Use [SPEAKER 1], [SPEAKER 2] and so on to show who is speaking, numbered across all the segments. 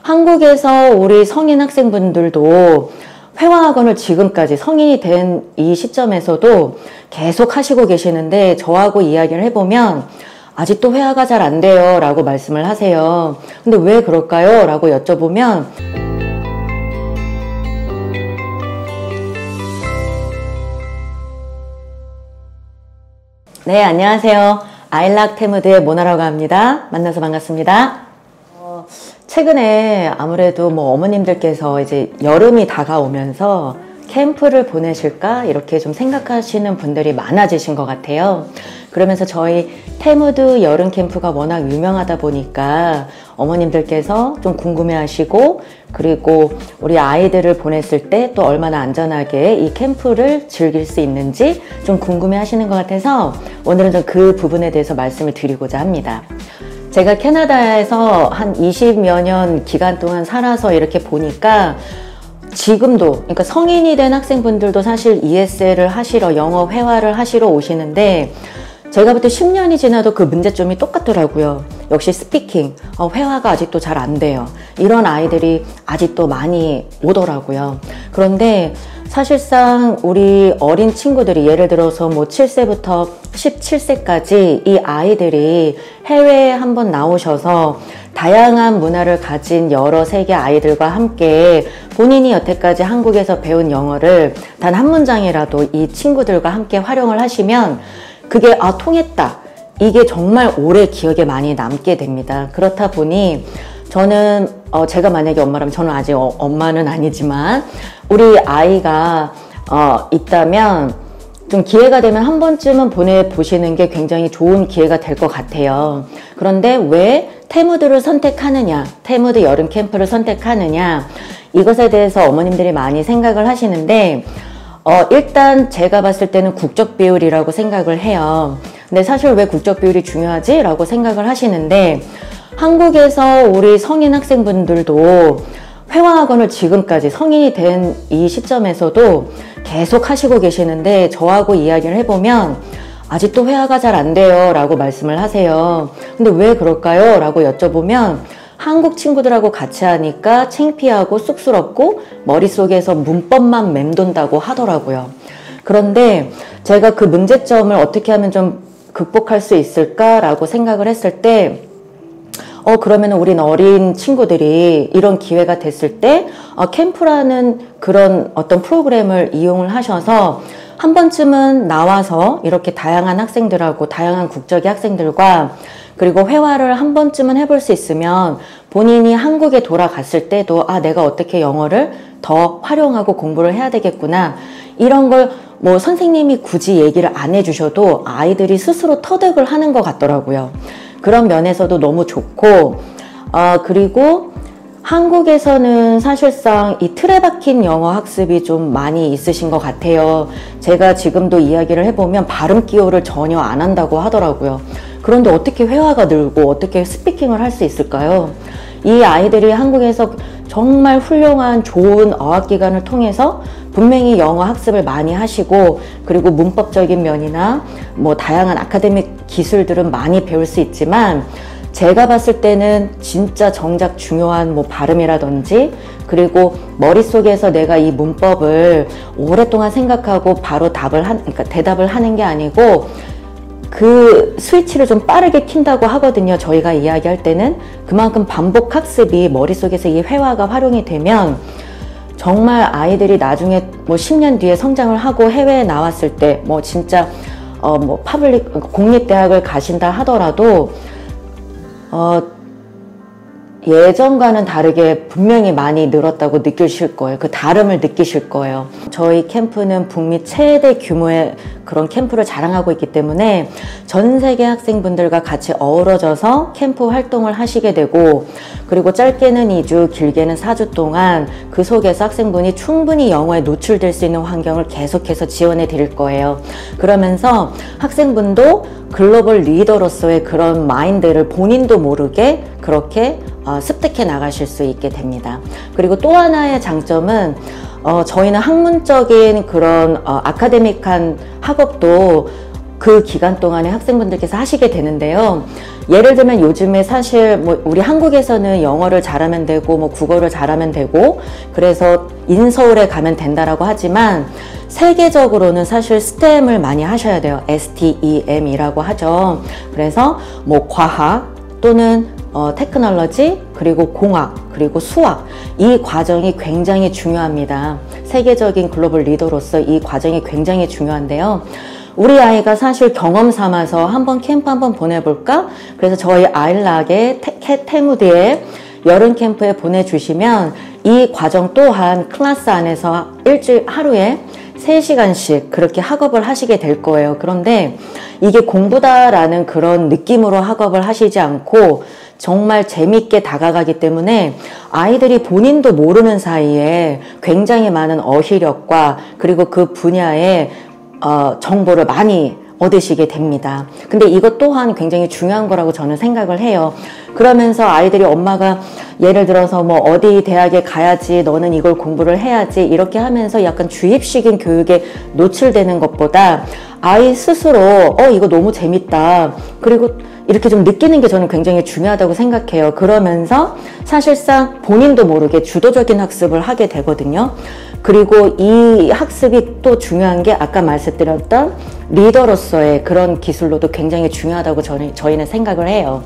[SPEAKER 1] 한국에서 우리 성인 학생분들도 회화학원을 지금까지 성인이 된 이 시점에서도 계속 하시고 계시는데, 저하고 이야기를 해보면 아직도 회화가 잘 안 돼요 라고 말씀을 하세요. 근데 왜 그럴까요? 라고 여쭤보면 네, 안녕하세요. 아일락 테무드의 모나라고 합니다. 만나서 반갑습니다. 최근에 아무래도 어머님들께서 이제 여름이 다가오면서 캠프를 보내실까 이렇게 좀 생각하시는 분들이 많아지신 것 같아요. 그러면서 저희 테무드 여름 캠프가 워낙 유명하다 보니까 어머님들께서 좀 궁금해하시고, 그리고 우리 아이들을 보냈을 때 또 얼마나 안전하게 이 캠프를 즐길 수 있는지 좀 궁금해하시는 것 같아서 오늘은 좀 그 부분에 대해서 말씀을 드리고자 합니다. 제가 캐나다에서 한 20여 년 기간 동안 살아서 이렇게 보니까 지금도, 그러니까 성인이 된 학생분들도 사실 ESL을 하시러, 영어 회화를 하시러 오시는데, 제가 볼 때 10년이 지나도 그 문제점이 똑같더라고요. 역시 스피킹, 회화가 아직도 잘 안 돼요. 이런 아이들이 아직도 많이 오더라고요. 그런데 사실상 우리 어린 친구들이, 예를 들어서 7세부터 17세까지 이 아이들이 해외에 한번 나오셔서 다양한 문화를 가진 여러 세계 아이들과 함께 본인이 여태까지 한국에서 배운 영어를 단 한 문장이라도 이 친구들과 함께 활용을 하시면 그게 통했다, 이게 정말 오래 기억에 많이 남게 됩니다. 그렇다 보니 저는 제가 만약에 엄마라면, 저는 아직 엄마는 아니지만 우리 아이가 있다면 좀 기회가 되면 한 번쯤은 보내보시는 게 굉장히 좋은 기회가 될 것 같아요. 그런데 왜 테무드를 선택하느냐, 테무드 여름 캠프를 선택하느냐, 이것에 대해서 어머님들이 많이 생각을 하시는데, 일단 제가 봤을 때는 국적 비율이라고 생각을 해요. 근데 사실 왜 국적 비율이 중요하지? 라고 생각을 하시는데, 한국에서 우리 성인 학생분들도 회화학원을 지금까지 성인이 된 이 시점에서도 계속 하시고 계시는데, 저하고 이야기를 해보면 아직도 회화가 잘 안 돼요 라고 말씀을 하세요. 근데 왜 그럴까요? 라고 여쭤보면 한국 친구들하고 같이 하니까 창피하고 쑥스럽고 머릿속에서 문법만 맴돈다고 하더라고요. 그런데 제가 그 문제점을 어떻게 하면 좀 극복할 수 있을까라고 생각을 했을 때, 그러면 우린 어린 친구들이 이런 기회가 됐을 때 캠프라는 그런 어떤 프로그램을 이용을 하셔서 한 번쯤은 나와서 이렇게 다양한 학생들하고, 다양한 국적의 학생들과, 그리고 회화를 한 번쯤은 해볼 수 있으면 본인이 한국에 돌아갔을 때도 내가 어떻게 영어를 더 활용하고 공부를 해야 되겠구나, 이런 걸 선생님이 굳이 얘기를 안 해주셔도 아이들이 스스로 터득을 하는 것 같더라고요. 그런 면에서도 너무 좋고, 그리고 한국에서는 사실상 이 틀에 박힌 영어 학습이 좀 많이 있으신 것 같아요. 제가 지금도 이야기를 해보면 발음 기호를 전혀 안 한다고 하더라고요. 그런데 어떻게 회화가 늘고 어떻게 스피킹을 할 수 있을까요? 이 아이들이 한국에서 정말 훌륭한 좋은 어학기관을 통해서 분명히 영어 학습을 많이 하시고, 그리고 문법적인 면이나 다양한 아카데믹 기술들은 많이 배울 수 있지만, 제가 봤을 때는 진짜 정작 중요한 발음이라든지, 그리고 머릿속에서 내가 이 문법을 오랫동안 생각하고 바로 그러니까 대답을 하는 게 아니고 그 스위치를 좀 빠르게 킨다고 하거든요. 저희가 이야기할 때는 그만큼 반복 학습이 머릿속에서 이 회화가 활용이 되면 정말 아이들이 나중에 10년 뒤에 성장을 하고 해외에 나왔을 때 진짜 공립대학을 가신다 하더라도 예전과는 다르게 분명히 많이 늘었다고 느끼실 거예요. 그 다름을 느끼실 거예요. 저희 캠프는 북미 최대 규모의 그런 캠프를 자랑하고 있기 때문에 전 세계 학생분들과 같이 어우러져서 캠프 활동을 하시게 되고, 그리고 짧게는 2주, 길게는 4주 동안 그 속에서 학생분이 충분히 영어에 노출될 수 있는 환경을 계속해서 지원해 드릴 거예요. 그러면서 학생분도 글로벌 리더로서의 그런 마인드를 본인도 모르게 그렇게 습득해 나가실 수 있게 됩니다. 그리고 또 하나의 장점은 저희는 학문적인 그런 아카데믹한 학업도 그 기간 동안에 학생분들께서 하시게 되는데요. 예를 들면 요즘에 사실 뭐 우리 한국에서는 영어를 잘하면 되고 뭐 국어를 잘하면 되고 그래서 인서울에 가면 된다라고 하지만 세계적으로는 사실 STEM을 많이 하셔야 돼요. STEM이라고 하죠. 그래서 뭐 과학 또는 테크놀로지 그리고 공학 그리고 수학 이 과정이 굉장히 중요합니다. 세계적인 글로벌 리더로서 이 과정이 굉장히 중요한데요. 우리 아이가 사실 경험 삼아서 한번 캠프 한번 보내볼까? 그래서 저희 아일락의 테무드에 여름 캠프에 보내주시면 이 과정 또한 클래스 안에서 하루에 3시간씩 그렇게 학업을 하시게 될 거예요. 그런데 이게 공부다라는 그런 느낌으로 학업을 하시지 않고 정말 재밌게 다가가기 때문에 아이들이 본인도 모르는 사이에 굉장히 많은 어휘력과 그리고 그 분야의 정보를 많이 얻으시게 됩니다. 근데 이것 또한 굉장히 중요한 거라고 저는 생각을 해요. 그러면서 아이들이 엄마가 예를 들어서 뭐 어디 대학에 가야지 너는 이걸 공부를 해야지 이렇게 하면서 약간 주입식인 교육에 노출되는 것보다 아이 스스로 이거 너무 재밌다 그리고 이렇게 좀 느끼는 게 저는 굉장히 중요하다고 생각해요. 그러면서 사실상 본인도 모르게 주도적인 학습을 하게 되거든요. 그리고 이 학습이 또 중요한 게 아까 말씀드렸던 리더로서의 그런 기술로도 굉장히 중요하다고 저희는 생각을 해요.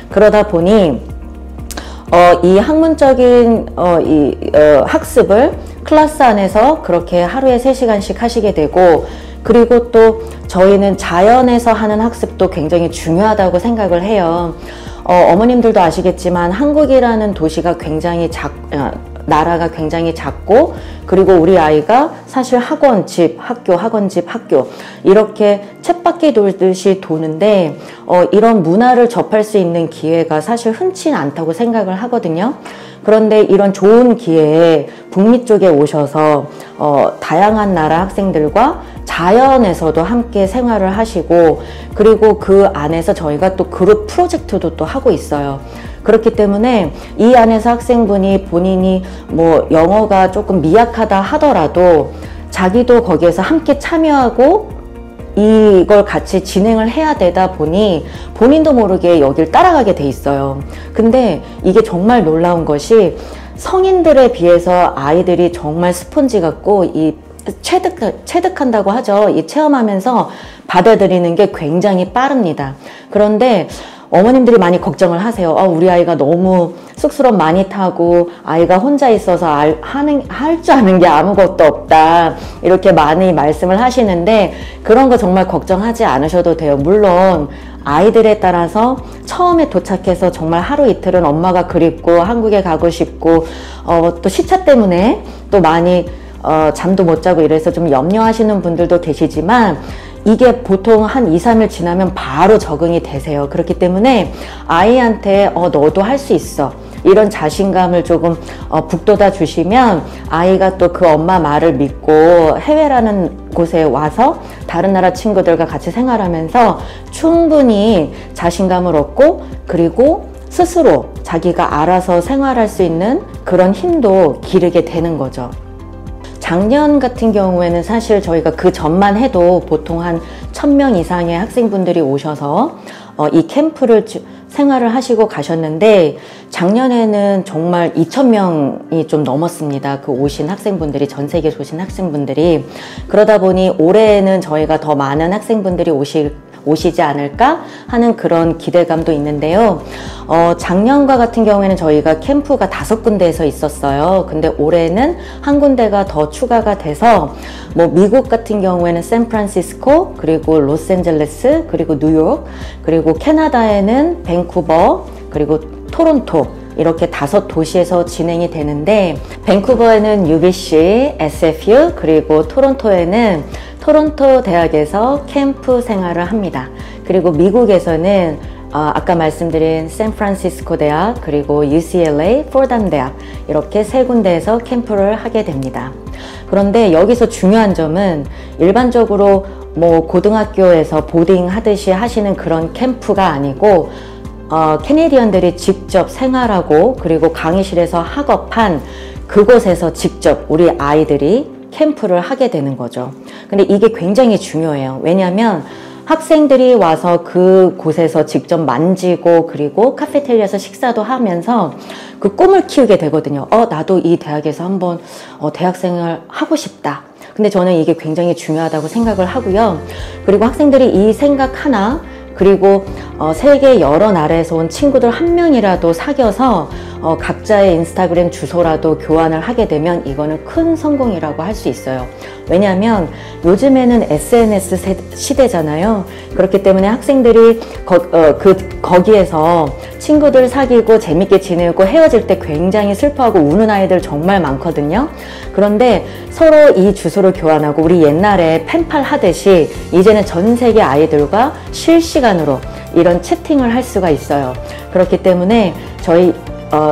[SPEAKER 1] 그러다 보니 이 학문적인 학습을 클래스 안에서 그렇게 하루에 3시간씩 하시게 되고 그리고 또 저희는 자연에서 하는 학습도 굉장히 중요하다고 생각을 해요. 어머님들도 아시겠지만 한국이라는 도시가 굉장히 나라가 굉장히 작고 그리고 우리 아이가 사실 학원, 집, 학교, 학원, 집, 학교 이렇게 쳇바퀴 돌듯이 도는데 이런 문화를 접할 수 있는 기회가 사실 흔치는 않다고 생각을 하거든요. 그런데 이런 좋은 기회에 북미 쪽에 오셔서 다양한 나라 학생들과 자연에서도 함께 생활을 하시고 그리고 그 안에서 저희가 또 그룹 프로젝트도 또 하고 있어요. 그렇기 때문에 이 안에서 학생분이 본인이 뭐 영어가 조금 미약하다 하더라도 자기도 거기에서 함께 참여하고 이걸 같이 진행을 해야 되다 보니 본인도 모르게 여길 따라가게 돼 있어요. 근데 이게 정말 놀라운 것이 성인들에 비해서 아이들이 정말 스폰지 같고 이 체득한다고 하죠. 이 체험하면서 받아들이는 게 굉장히 빠릅니다. 그런데 어머님들이 많이 걱정을 하세요. 우리 아이가 너무 쑥스러움 많이 타고 아이가 혼자 있어서 할 줄 아는 게 아무것도 없다. 이렇게 많이 말씀을 하시는데 그런 거 정말 걱정하지 않으셔도 돼요. 물론 아이들에 따라서 처음에 도착해서 정말 하루 이틀은 엄마가 그립고 한국에 가고 싶고 또 시차 때문에 또 많이 잠도 못 자고 이래서 좀 염려하시는 분들도 계시지만 이게 보통 한 2, 3일 지나면 바로 적응이 되세요. 그렇기 때문에 아이한테 너도 할 수 있어 이런 자신감을 조금 북돋아 주시면 아이가 또 그 엄마 말을 믿고 해외라는 곳에 와서 다른 나라 친구들과 같이 생활하면서 충분히 자신감을 얻고 그리고 스스로 자기가 알아서 생활할 수 있는 그런 힘도 기르게 되는 거죠. 작년 같은 경우에는 사실 저희가 그 전만 해도 보통 한 1000명 이상의 학생분들이 오셔서 이 캠프를 생활을 하시고 가셨는데 작년에는 정말 2000명이 좀 넘었습니다. 그 오신 학생분들이, 전 세계에서 오신 학생분들이. 그러다 보니 올해는 저희가 더 많은 학생분들이 오시지 않을까 하는 그런 기대감도 있는데요. 작년과 같은 경우에는 저희가 캠프가 5군데에서 있었어요. 근데 올해는 한 군데가 더 추가가 돼서 뭐 미국 같은 경우에는 샌프란시스코, 그리고 로스앤젤레스, 그리고 뉴욕, 그리고 캐나다에는 밴쿠버, 그리고 토론토 이렇게 5도시에서 진행이 되는데 밴쿠버에는 UBC, SFU, 그리고 토론토에는 토론토 대학에서 캠프 생활을 합니다. 그리고 미국에서는 아까 말씀드린 샌프란시스코 대학, 그리고 UCLA, 포담 대학 이렇게 3군데에서 캠프를 하게 됩니다. 그런데 여기서 중요한 점은 일반적으로 뭐 고등학교에서 보딩 하듯이 하시는 그런 캠프가 아니고 캐네디언들이 직접 생활하고 그리고 강의실에서 학업한 그곳에서 직접 우리 아이들이 캠프를 하게 되는 거죠. 근데 이게 굉장히 중요해요. 왜냐하면 학생들이 와서 그 곳에서 직접 만지고 그리고 카페테리아에서 식사도 하면서 그 꿈을 키우게 되거든요. 나도 이 대학에서 한번 대학생을 하고 싶다. 근데 저는 이게 굉장히 중요하다고 생각을 하고요. 그리고 학생들이 이 생각 하나, 그리고 세계 여러 나라에서 온 친구들 한 명이라도 사귀어서 각자의 인스타그램 주소라도 교환을 하게 되면 이거는 큰 성공이라고 할 수 있어요. 왜냐하면 요즘에는 SNS 시대잖아요. 그렇기 때문에 학생들이 거기에서 친구들 사귀고 재밌게 지내고 헤어질 때 굉장히 슬퍼하고 우는 아이들 정말 많거든요. 그런데 서로 이 주소를 교환하고 우리 옛날에 펜팔 하듯이 이제는 전 세계 아이들과 실시간으로 이런 채팅을 할 수가 있어요. 그렇기 때문에 저희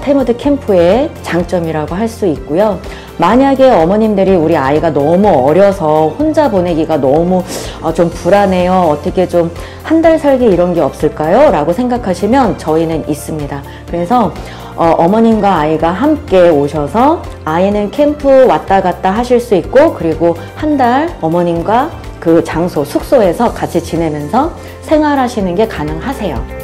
[SPEAKER 1] 테무드 캠프의 장점이라고 할 수 있고요. 만약에 어머님들이 우리 아이가 너무 어려서 혼자 보내기가 너무 좀 불안해요. 어떻게 좀 한 달 살기 이런 게 없을까요? 라고 생각하시면 저희는 있습니다. 그래서 어머님과 아이가 함께 오셔서 아이는 캠프 왔다 갔다 하실 수 있고, 그리고 한 달 어머님과 그 장소, 숙소에서 같이 지내면서 생활하시는 게 가능하세요.